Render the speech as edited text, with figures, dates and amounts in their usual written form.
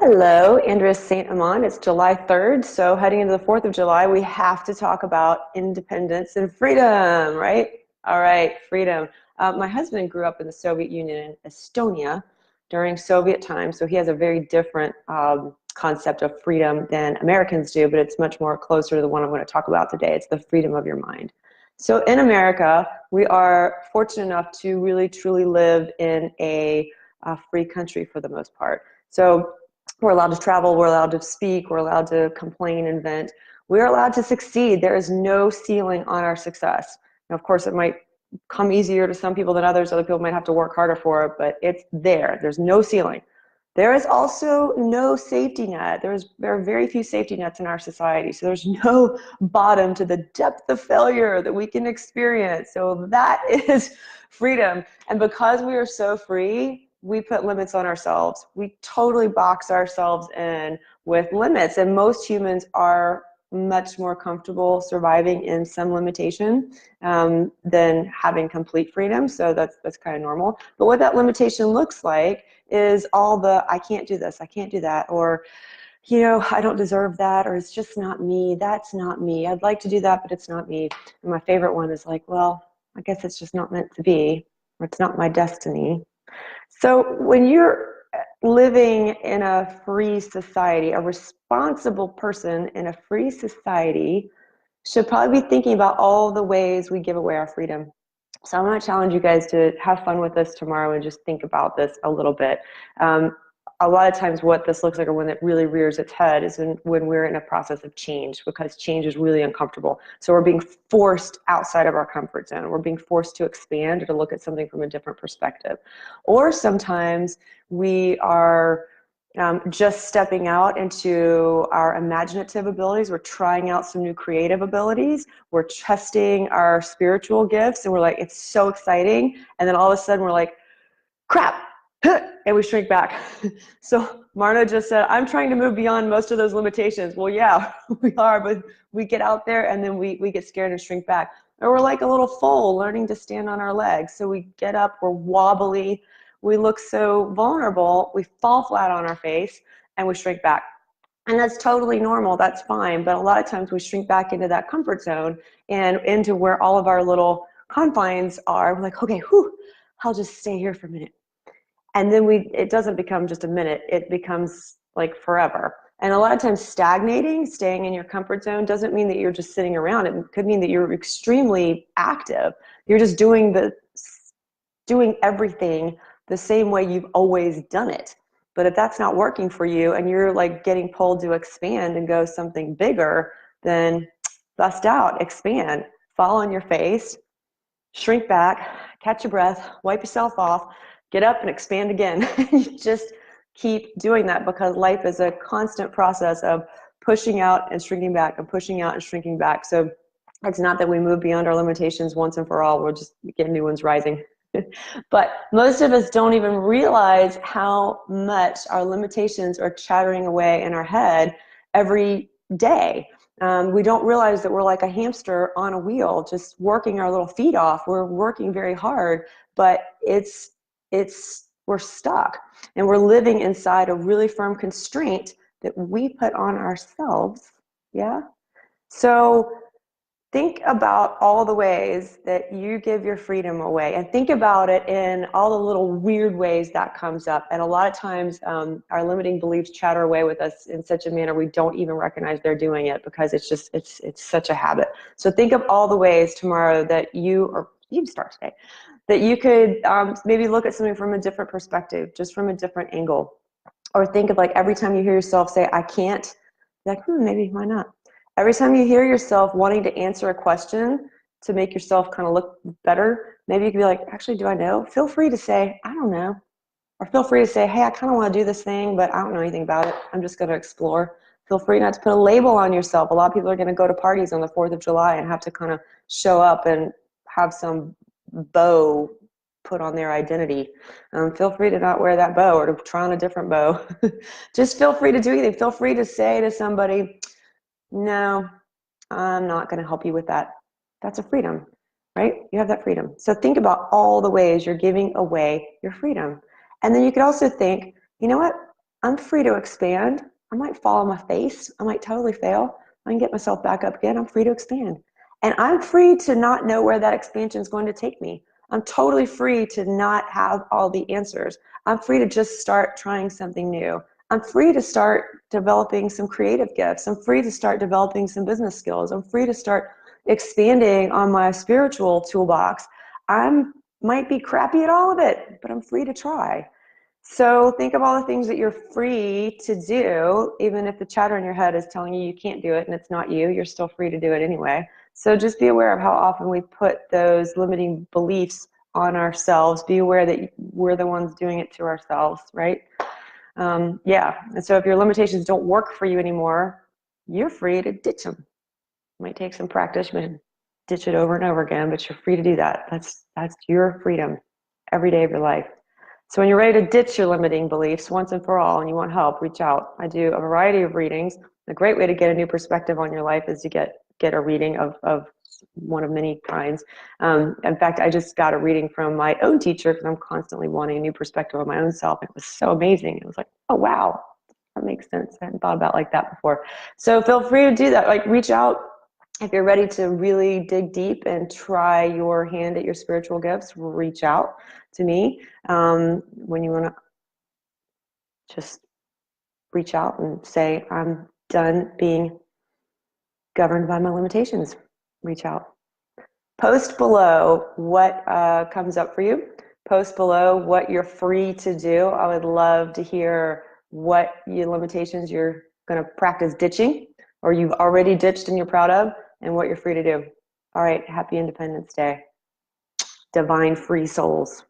Hello, Andres St. Amand. It's July 3rd, so heading into the 4th of July, we have to talk about independence and freedom, right? All right, freedom. My husband grew up in the Soviet Union in Estonia during Soviet times, so he has a very different concept of freedom than Americans do, but it's much more closer to the one I'm going to talk about today. It's the freedom of your mind. So in America, we are fortunate enough to really truly live in a free country for the most part. So we're allowed to travel, we're allowed to speak, we're allowed to complain and vent. We're allowed to succeed. There is no ceiling on our success. Now, of course, it might come easier to some people than others. Other people might have to work harder for it, but it's there. There's no ceiling. There is also no safety net. There are very few safety nets in our society. So there's no bottom to the depth of failure that we can experience. So that is freedom. And because we are so free, we put limits on ourselves. We totally box ourselves in with limits. And most humans are much more comfortable surviving in some limitation than having complete freedom. So that's kind of normal. But what that limitation looks like is all the I can't do this, I can't do that, or I don't deserve that, or it's just not me, that's not me. I'd like to do that, but it's not me. And my favorite one is like, well, I guess it's just not meant to be, or it's not my destiny. So when you're living in a free society, a responsible person in a free society should probably be thinking about all the ways we give away our freedom. So I'm going to challenge you guys to have fun with this tomorrow and just think about this a little bit. A lot of times what this looks like, or when it really rears its head, is when we're in a process of change, because change is really uncomfortable. So we're being forced outside of our comfort zone. We're being forced to expand or to look at something from a different perspective. Or sometimes we are just stepping out into our imaginative abilities. We're trying out some new creative abilities. We're testing our spiritual gifts, and we're like, it's so exciting. And then all of a sudden we're like, crap, and we shrink back. So Marna just said, I'm trying to move beyond most of those limitations. Well, yeah, we are, but we get out there and then we get scared and shrink back. Or we're like a little foal learning to stand on our legs. So we get up, we're wobbly, we look so vulnerable, we fall flat on our face, and we shrink back. And that's totally normal, that's fine. But a lot of times we shrink back into that comfort zone and into where all of our little confines are. We're like, okay, whew, I'll just stay here for a minute. And then it doesn't become just a minute, it becomes like forever. And a lot of times stagnating, staying in your comfort zone, doesn't mean that you're just sitting around. It could mean that you're extremely active. You're just doing everything the same way you've always done it. But if that's not working for you and you're like getting pulled to expand and go something bigger, then bust out, expand, fall on your face, shrink back, catch your breath, wipe yourself off, get up and expand again. You just keep doing that, because life is a constant process of pushing out and shrinking back and pushing out and shrinking back. So it's not that we move beyond our limitations once and for all. We'll just get new ones rising. But most of us don't even realize how much our limitations are chattering away in our head every day. We don't realize that we're like a hamster on a wheel, just working our little feet off. We're working very hard, but we're stuck, and we're living inside a really firm constraint that we put on ourselves. Yeah. So think about all the ways that you give your freedom away, and think about it in all the little weird ways that comes up. And a lot of times our limiting beliefs chatter away with us in such a manner we don't even recognize they're doing it, because it's such a habit. So think of all the ways tomorrow that or you can start today, that you could maybe look at something from a different perspective, just from a different angle. Or think of, like, every time you hear yourself say, I can't, like, maybe, why not? Every time you hear yourself wanting to answer a question to make yourself kind of look better, maybe you could be like, actually, do I know? Feel free to say, I don't know. Or feel free to say, hey, I kind of want to do this thing, but I don't know anything about it. I'm just going to explore. Feel free not to put a label on yourself. A lot of people are going to go to parties on the 4th of July and have to kind of show up and have some bow put on their identity. Feel free to not wear that bow, or to try on a different bow. Just feel free to do anything. Feel free to say to somebody, no, I'm not going to help you with that. That's a freedom, right? You have that freedom. So think about all the ways you're giving away your freedom. And then you could also think, you know what? I'm free to expand. I might fall on my face. I might totally fail. I can get myself back up again. I'm free to expand. And I'm free to not know where that expansion is going to take me. I'm totally free to not have all the answers. I'm free to just start trying something new. I'm free to start developing some creative gifts. I'm free to start developing some business skills. I'm free to start expanding on my spiritual toolbox. I might be crappy at all of it, but I'm free to try. So think of all the things that you're free to do, even if the chatter in your head is telling you you can't do it and it's not you, you're still free to do it anyway. So just be aware of how often we put those limiting beliefs on ourselves. Be aware that we're the ones doing it to ourselves, right? Yeah, and so if your limitations don't work for you anymore, you're free to ditch them. It might take some practice, but ditch it over and over again, but you're free to do that. That's your freedom every day of your life. So when you're ready to ditch your limiting beliefs once and for all and you want help, reach out. I do a variety of readings. A great way to get a new perspective on your life is to get a reading of one of many kinds. In fact, I just got a reading from my own teacher because I'm constantly wanting a new perspective on my own self. It was so amazing. It was like, oh, wow, that makes sense. I hadn't thought about it like that before. So feel free to do that. Like, reach out. If you're ready to really dig deep and try your hand at your spiritual gifts, reach out to me. When you want to just reach out and say, I'm done being governed by my limitations, reach out. Post below what comes up for you. Post below what you're free to do. I would love to hear what your limitations you're going to practice ditching, or you've already ditched and you're proud of, and what you're free to do. All right, happy Independence Day. Divine free souls.